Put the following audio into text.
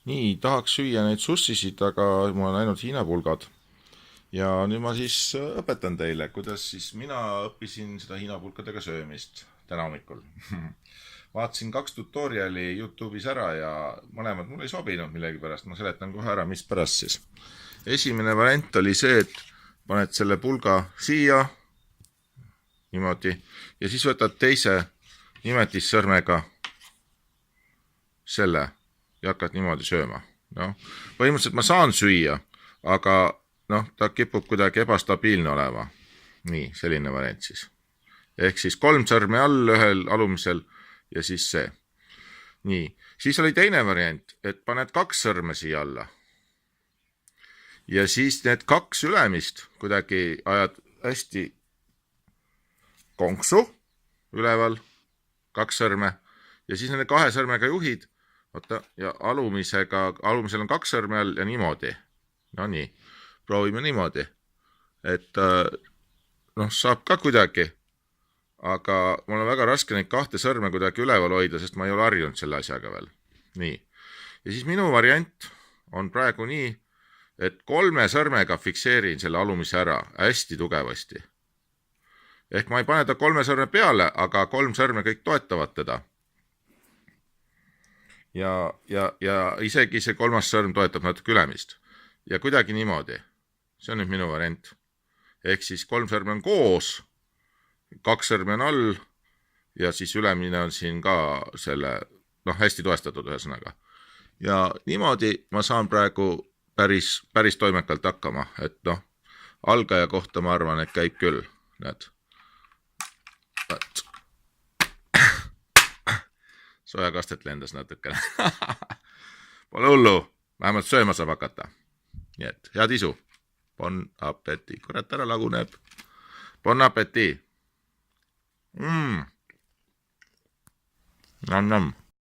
Nii, tahaks süüa neid sussisid, aga ma olen ainult Hiina pulgad. Ja nüüd ma siis õpetan teile, kuidas siis mina õppisin seda Hiina pulkadega söömist täna hommikul. Vaatasin 2 tutoriali YouTube'is ära ja mõlemad mulle ei sobinud millegipärast. Ma seletan kohe ära, mis pärast siis. Esimene variant oli see, et paned selle pulga siia niimoodi ja siis võtad teise nimetissõrmega selle ja hakkad niimoodi sööma. No, põhimõtteliselt ma saan süüa, aga ta kipub kuidagi ebastabiilne olema. Nii, selline variant siis. Ehk siis 3 sõrme all ühel alumisel ja siis see. Nii, siis oli teine variant, et paned 2 sõrme siia alla. Ja siis need 2 ülemist kuidagi ajad hästi konksu üleval, 2 sõrme ja siis nende 2 sõrmega juhid. Oota, ja alumisel on 2 sõrme all ja niimoodi. No nii, proovime niimoodi. Et saab ka kuidagi, aga mul on väga raske neid 2 sõrme kuidagi üleval hoida, sest ma ei ole harjunud selle asjaga veel. Nii, ja siis minu variant on praegu nii, et 3 sõrmega fikseerin selle alumise ära hästi tugevasti. Ehk ma ei pane ta 3 sõrme peale, aga 3 sõrme kõik toetavad teda. Ja isegi see 3. sõrm toetab natuke ülemist. Ja kuidagi niimoodi. See on nüüd minu variant. Ehk siis 3 sõrme on koos, 2 sõrme on all ja siis ülemine on siin ka selle, hästi toestatud ühesõnaga. Ja niimoodi ma saan praegu päris toimekalt hakkama, et algaja kohta ma arvan, et käib küll. Näed. Sojakastet lendas natukene. Pole hullu, vähemalt sööma saab hakata. Nii et, head isu. Bon appetit. Kurat ära laguneb. Bon appetit. Nam-nam.